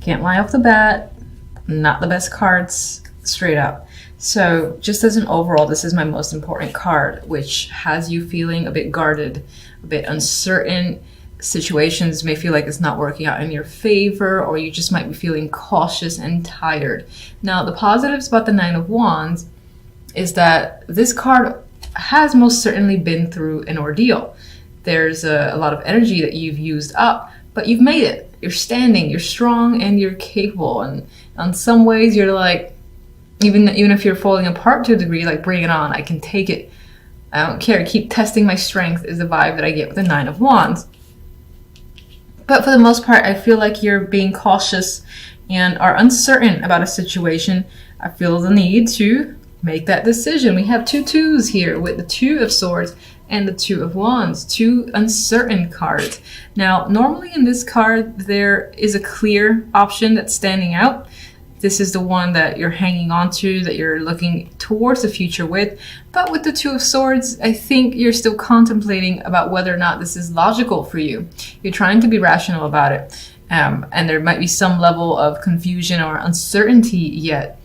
can't lie off the bat, not the best cards, straight up. So just as an overall, this is my most important card, which has you feeling a bit guarded, a bit uncertain. Situations may feel like it's not working out in your favor, or you just might be feeling cautious and tired. Now, the positives about the Nine of Wands is that this card has most certainly been through an ordeal. There's a lot of energy that you've used up, but you've made it. You're standing, you're strong, and you're capable. And in some ways, you're like, even if you're falling apart to a degree, like, bring it on. I can take it. I don't care. Keep testing my strength is the vibe that I get with the Nine of Wands. But for the most part, I feel like you're being cautious and are uncertain about a situation. I feel the need to make that decision. We have two twos here with the Two of Swords and the Two of Wands, two uncertain cards. Now, normally in this card, there is a clear option that's standing out. This is the one that you're hanging on to, that you're looking towards the future with. But with the Two of Swords, I think you're still contemplating about whether or not this is logical for you. You're trying to be rational about it. And there might be some level of confusion or uncertainty yet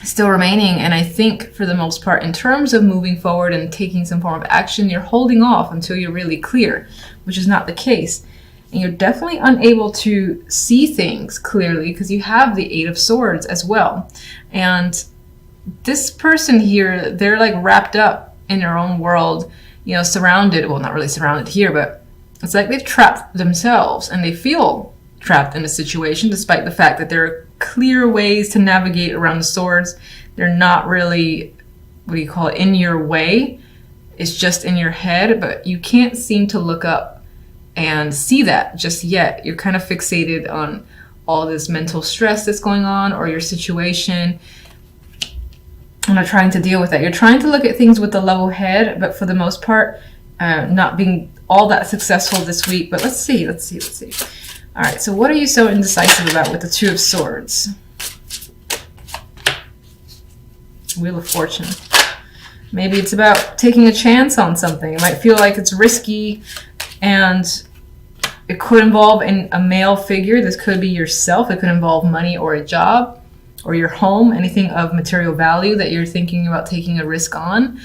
still remaining. And I think for the most part, in terms of moving forward and taking some form of action, you're holding off until you're really clear, which is not the case. And you're definitely unable to see things clearly because you have the Eight of Swords as well. And this person here, they're like wrapped up in their own world, you know, surrounded, well, not really surrounded here, but it's like they've trapped themselves and they feel trapped in a situation despite the fact that there are clear ways to navigate around the swords. They're not really, what do you call it, in your way. It's just in your head, but you can't seem to look up and see that just yet. You're kind of fixated on all this mental stress that's going on or your situation and not trying to deal with that. You're trying to look at things with a level head, but for the most part, not being all that successful this week. But let's see. All right, so what are you so indecisive about with the Two of Swords? Wheel of Fortune. Maybe it's about taking a chance on something. It might feel like it's risky, and it could involve a male figure. This could be yourself. It could involve money or a job or your home, anything of material value that you're thinking about taking a risk on.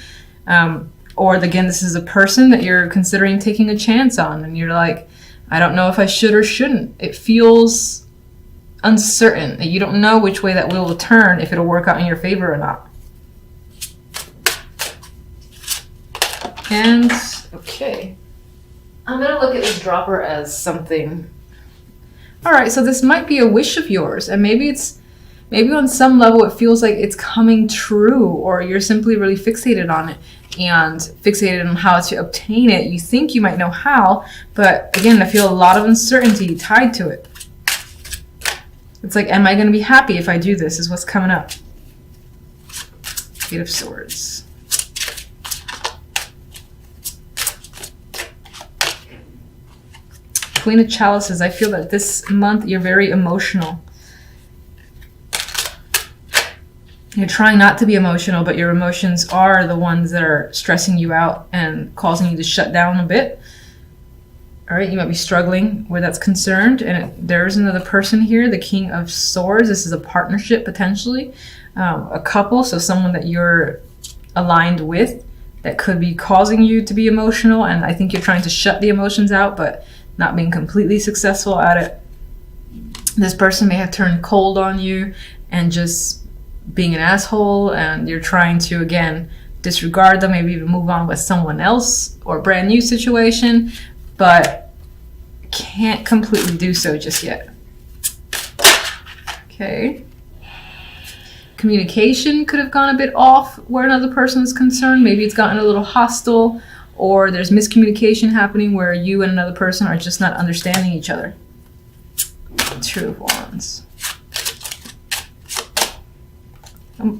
Or again, this is a person that you're considering taking a chance on, and you're like, I don't know if I should or shouldn't. It feels uncertain. You don't know which way that wheel will turn, if it'll work out in your favor or not. And, okay. I'm going to look at this dropper as something. All right, so this might be a wish of yours, and maybe on some level it feels like it's coming true, or you're simply really fixated on it and fixated on how to obtain it. You think you might know how, but again, I feel a lot of uncertainty tied to it. It's like, am I going to be happy if I do this, is what's coming up. Eight of Swords. Queen of Chalices. I feel that this month you're very emotional. You're trying not to be emotional, but your emotions are the ones that are stressing you out and causing you to shut down a bit. All right, you might be struggling where that's concerned. And there's another person here, the King of Swords. This is a partnership, potentially. A couple, so someone that you're aligned with that could be causing you to be emotional. And I think you're trying to shut the emotions out, but not being completely successful at it. This person may have turned cold on you and just being an asshole, and you're trying to, again, disregard them, maybe even move on with someone else or a brand new situation, but can't completely do so just yet. Okay. Communication could have gone a bit off where another person is concerned. Maybe it's gotten a little hostile, or there's miscommunication happening where you and another person are just not understanding each other. Two of Wands.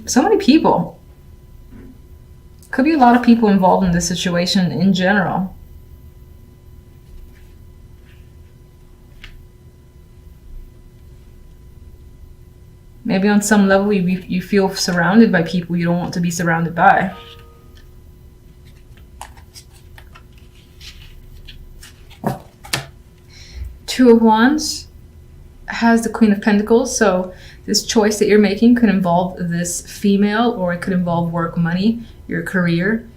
So many people. Could be a lot of people involved in this situation in general. Maybe on some level you feel surrounded by people you don't want to be surrounded by. Two of Wands has the Queen of Pentacles, so this choice that you're making could involve this female, or it could involve work, money, your career.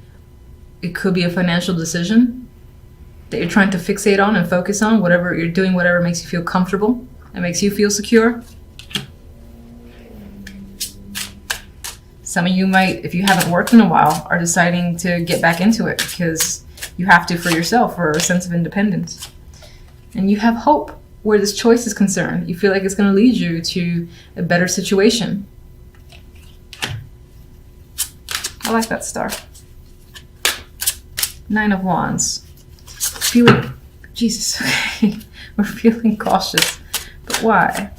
It could be a financial decision that you're trying to fixate on and focus on. Whatever you're doing, whatever makes you feel comfortable and makes you feel secure. Some of you might, if you haven't worked in a while, are deciding to get back into it because you have to for yourself, for a sense of independence. And you have hope where this choice is concerned. You feel like it's going to lead you to a better situation. I like that star. 9 of Wands. Feeling, Jesus, okay. We're feeling cautious. But why?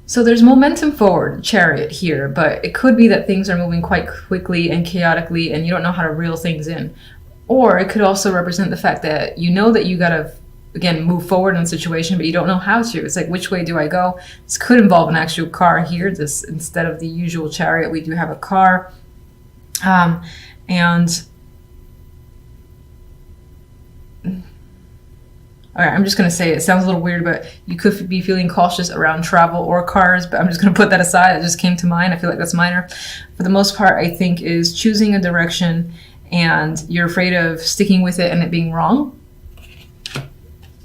So there's momentum forward, Chariot here, but it could be that things are moving quite quickly and chaotically and you don't know how to reel things in. Or it could also represent the fact that you know that you gotta, again, move forward in a situation, but you don't know how to. It's like, which way do I go? This could involve an actual car here. This, instead of the usual Chariot, we do have a car. All right, I'm just going to say it sounds a little weird, but you could be feeling cautious around travel or cars, but I'm just going to put that aside. It just came to mind. I feel like that's minor. For the most part, I think is choosing a direction and you're afraid of sticking with it and it being wrong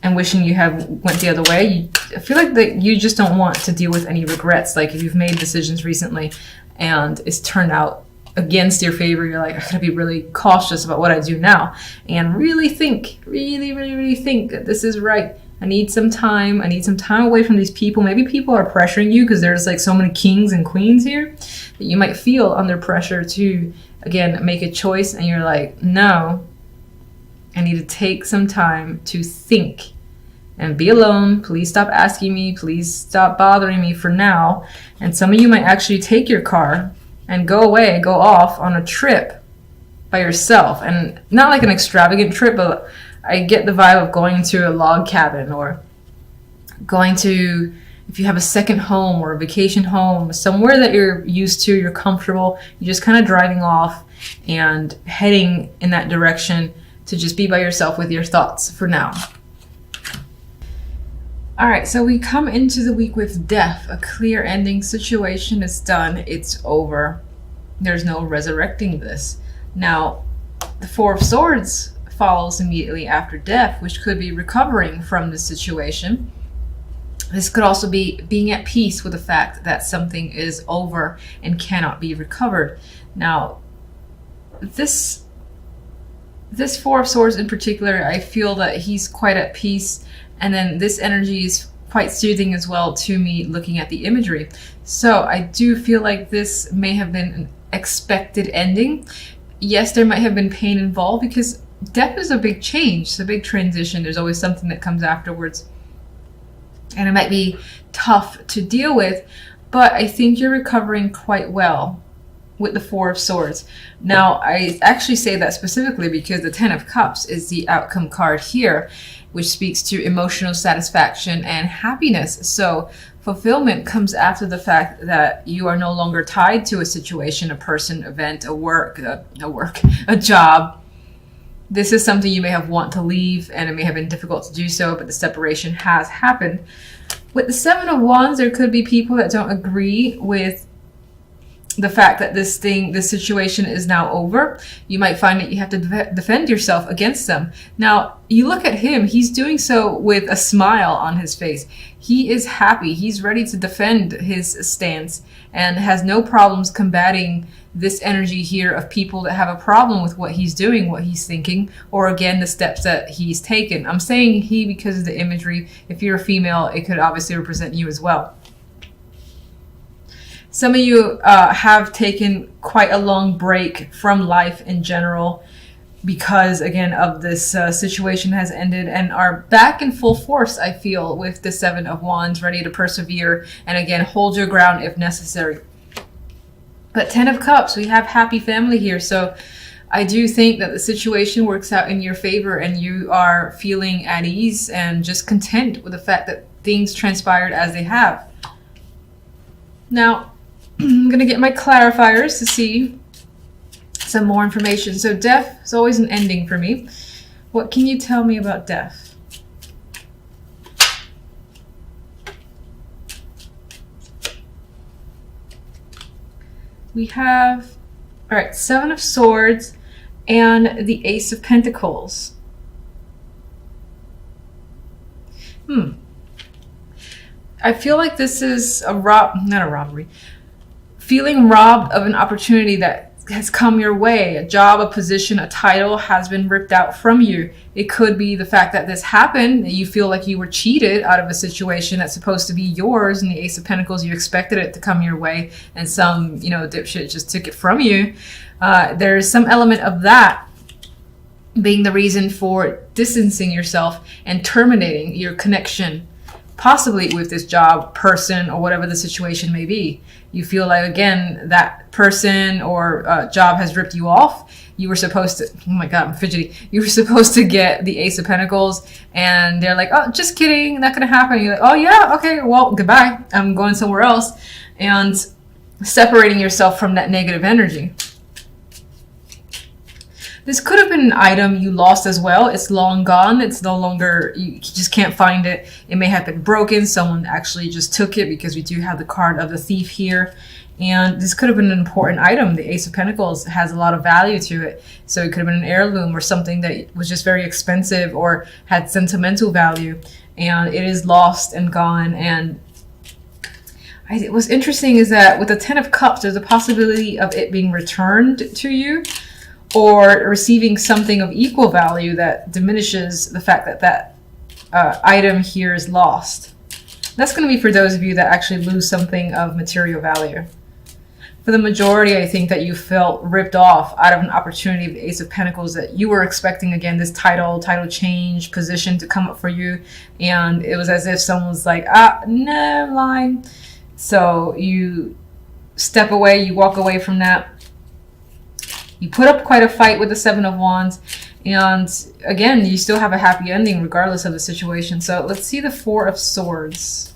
and wishing you have went the other way. I feel like that you just don't want to deal with any regrets. Like if you've made decisions recently and it's turned out against your favor, you're like, I gotta be really cautious about what I do now and really think, really think that this is right. I need some time. I need some time away from these people. Maybe people are pressuring you because there's like so many kings and queens here that you might feel under pressure to, again, make a choice. And you're like, no, I need to take some time to think and be alone. Please stop asking me. Please stop bothering me for now. And some of you might actually take your car and go away, go off on a trip by yourself. And not like an extravagant trip, but I get the vibe of going to a log cabin or going to, if you have a second home or a vacation home, somewhere that you're used to, you're comfortable, you're just kind of driving off and heading in that direction to just be by yourself with your thoughts for now. All right, so we come into the week with death, a clear ending. Situation is done. It's over. There's no resurrecting this. Now, the Four of Swords follows immediately after death, which could be recovering from the situation. This could also be being at peace with the fact that something is over and cannot be recovered. Now, this Four of Swords in particular, I feel that he's quite at peace. And then this energy is quite soothing as well to me looking at the imagery. So I do feel like this may have been an expected ending. Yes, there might have been pain involved because death is a big change. It's a big transition. There's always something that comes afterwards. And it might be tough to deal with, but I think you're recovering quite well with the Four of Swords. Now, I actually say that specifically because the Ten of Cups is the outcome card here, which speaks to emotional satisfaction and happiness. So fulfillment comes after the fact that you are no longer tied to a situation, a person, event, a job. This is something you may have want to leave and it may have been difficult to do so, but the separation has happened. With the Seven of Wands, there could be people that don't agree with the fact that this situation is now over. You might find that you have to defend yourself against them. Now, you look at him, he's doing so with a smile on his face. He is happy. He's ready to defend his stance and has no problems combating this energy here of people that have a problem with what he's doing, what he's thinking, or again, the steps that he's taken. I'm saying he because of the imagery. If you're a female, it could obviously represent you as well. Some of you have taken quite a long break from life in general because, again, of this situation has ended and are back in full force, I feel, with the Seven of Wands, ready to persevere and, again, hold your ground if necessary. But Ten of Cups, we have happy family here. So I do think that the situation works out in your favor and you are feeling at ease and just content with the fact that things transpired as they have. Now, I'm going to get my clarifiers to see some more information. So death is always an ending for me. What can you tell me about death? We have, all right, Seven of Swords and the Ace of Pentacles. I feel like this is not a robbery. Feeling robbed of an opportunity that has come your way. A job, a position, a title has been ripped out from you. It could be the fact that this happened, that you feel like you were cheated out of a situation that's supposed to be yours. And the Ace of Pentacles, you expected it to come your way, and some, dipshit just took it from you. There's some element of that being the reason for distancing yourself and terminating your connection, possibly with this job, person, or whatever the situation may be. You feel like, again, that person or job has ripped you off. You were supposed to, oh my God, I'm fidgety. You were supposed to get the Ace of Pentacles, and they're like, oh, just kidding, not gonna happen. You're like, oh yeah, okay, well, goodbye. I'm going somewhere else. And separating yourself from that negative energy. This could have been an item you lost as well. It's long gone. It's no longer, you just can't find it. It may have been broken. Someone actually just took it, because we do have the card of the thief here. And this could have been an important item. The Ace of Pentacles has a lot of value to it. So it could have been an heirloom or something that was just very expensive or had sentimental value. And it is lost and gone. And what's interesting is that with the Ten of Cups, there's a possibility of it being returned to you, or receiving something of equal value that diminishes the fact that that item here is lost. That's going to be for those of you that actually lose something of material value. For the majority, I think that you felt ripped off out of an opportunity of the Ace of Pentacles, that you were expecting, again, this title change, position to come up for you. And it was as if someone was like, no, I'm lying. So you step away, you walk away from that. You put up quite a fight with the Seven of Wands, and again, you still have a happy ending regardless of the situation. So let's see the Four of Swords.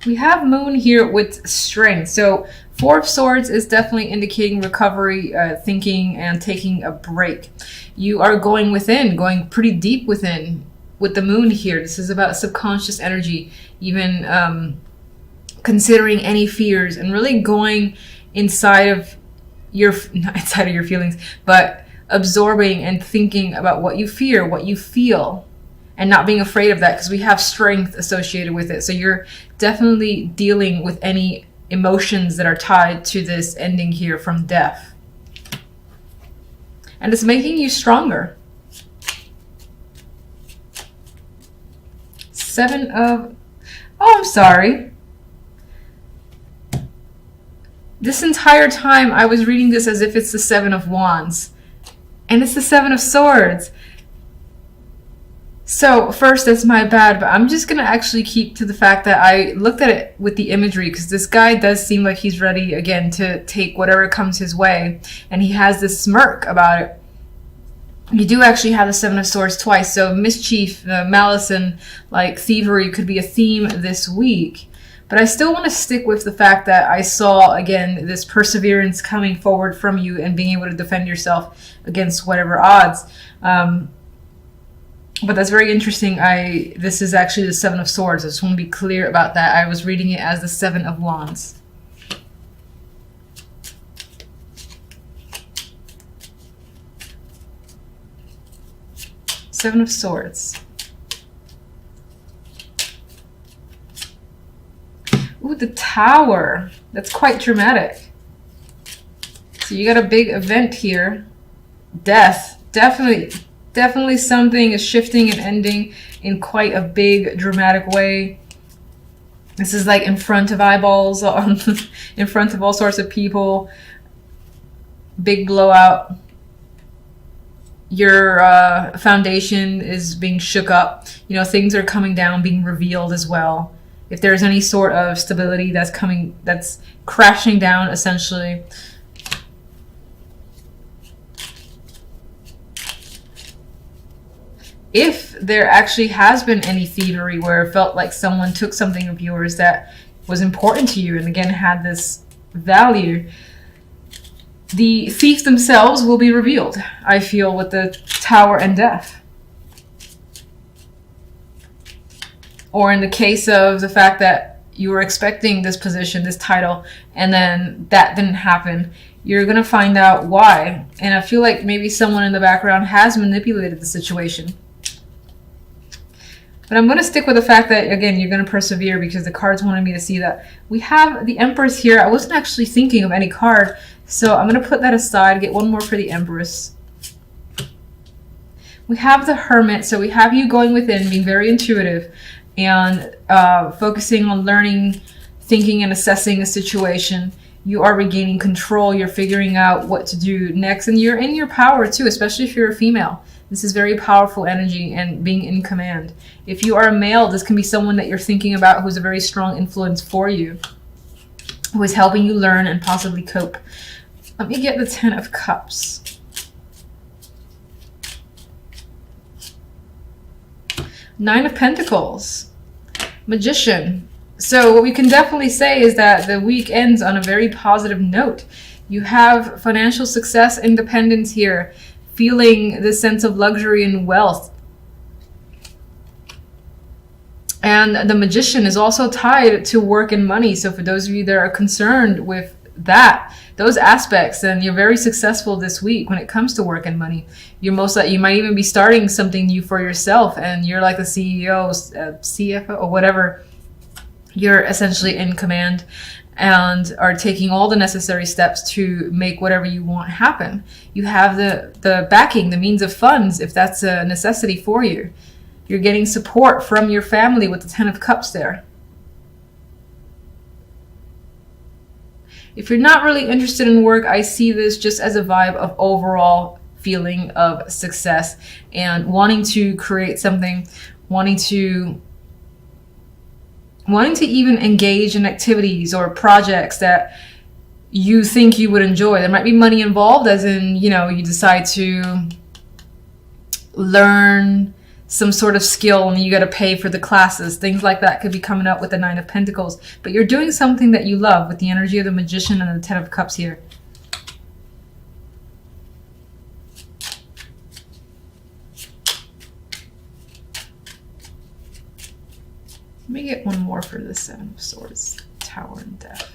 We have Moon here with strength. So Four of Swords is definitely indicating recovery, thinking, and taking a break. You are going within, going pretty deep within with the Moon here. This is about subconscious energy, even considering any fears and really going inside of your, not inside of your feelings, but absorbing and thinking about what you fear, what you feel, and not being afraid of that, because we have strength associated with it. So you're definitely dealing with any emotions that are tied to this ending here from death. And it's making you stronger. Seven of, oh, I'm sorry. This entire time I was reading this as if it's the Seven of Wands, and it's the Seven of Swords. So first, that's my bad, but I'm just going to actually keep to the fact that I looked at it with the imagery, because this guy does seem like he's ready again to take whatever comes his way, and he has this smirk about it. You do actually have the Seven of Swords twice, so mischief, malice, and like thievery could be a theme this week. But I still want to stick with the fact that I saw, again, this perseverance coming forward from you and being able to defend yourself against whatever odds. But that's very interesting. This is actually the Seven of Swords. I just want to be clear about that. I was reading it as the Seven of Wands. Seven of Swords. Ooh, the Tower. That's quite dramatic. So you got a big event here. Death. Definitely something is shifting and ending in quite a big dramatic way. This is like in front of eyeballs, in front of all sorts of people. Big blowout. Your foundation is being shook up. You know, things are coming down, being revealed as well. If there's any sort of stability that's crashing down, essentially. If there actually has been any thievery where it felt like someone took something of yours that was important to you and again had this value, the thief themselves will be revealed, I feel, with the Tower and Death. Or in the case of the fact that you were expecting this position, this title, and then that didn't happen, you're going to find out why. And I feel like maybe someone in the background has manipulated the situation. But I'm going to stick with the fact that, again, you're going to persevere because the cards wanted me to see that. We have the Empress here. I wasn't actually thinking of any card, so I'm going to put that aside, get one more for the Empress. We have the Hermit, so we have you going within, being very intuitive, and focusing on learning, thinking, and assessing a situation. You are regaining control. You're figuring out what to do next, and you're in your power too, especially if you're a female. This is very powerful energy and being in command. If you are a male, this can be someone that you're thinking about who's a very strong influence for you, who is helping you learn and possibly cope. Let me get the 10 of Cups. Nine of Pentacles. Magician. So what we can definitely say is that the week ends on a very positive note. You have financial success, independence here, feeling this sense of luxury and wealth. And the Magician is also tied to work and money. So for those of you that are concerned with that, those aspects, then you're very successful this week when it comes to work and money. You're most likely, you might even be starting something new for yourself, and you're like the CEO, CFO, or whatever. You're essentially in command and are taking all the necessary steps to make whatever you want happen. You have the backing, the means of funds, if that's a necessity for you. You're getting support from your family with the 10 of Cups there. If you're not really interested in work, I see this just as a vibe of overall feeling of success and wanting to create something, wanting to even engage in activities or projects that you think you would enjoy. There might be money involved, as in, you know, you decide to learn some sort of skill and you got to pay for the classes. Things like that could be coming up with the 9 of Pentacles. But you're doing something that you love with the energy of the Magician and the 10 of Cups here. Let me get one more for the 7 of Swords, Tower and Death.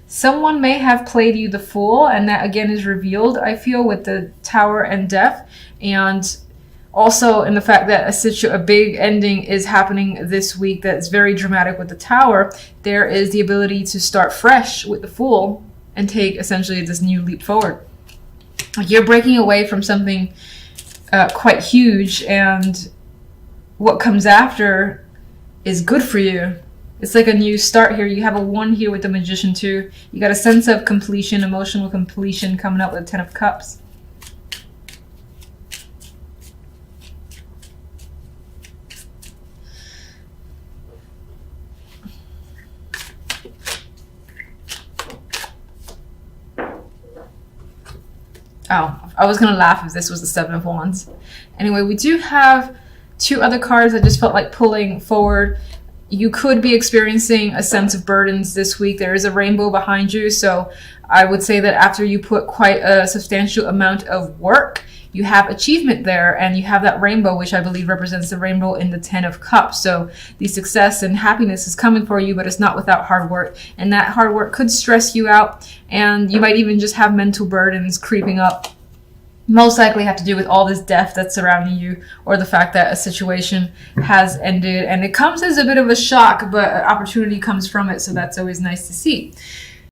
Someone may have played you the fool, and that again is revealed, I feel, with the Tower and Death. And also in the fact that a big ending is happening this week that's very dramatic with the Tower. There is the ability to start fresh with the Fool and take essentially this new leap forward. You're breaking away from something quite huge, and what comes after is good for you. It's like a new start here. You have a 1 here with the Magician too. You got a sense of completion, emotional completion coming up with the 10 of Cups. Oh, I was going to laugh if this was the 7 of Wands. Anyway, we do have 2 other cards I just felt like pulling forward. You could be experiencing a sense of burdens this week. There is a rainbow behind you, so I would say that after you put quite a substantial amount of work, you have achievement there, and you have that rainbow, which I believe represents the rainbow in the 10 of Cups. So the success and happiness is coming for you, but it's not without hard work. And that hard work could stress you out, and you might even just have mental burdens creeping up. Most likely have to do with all this death that's surrounding you, or the fact that a situation has ended. And it comes as a bit of a shock, but opportunity comes from it, so that's always nice to see.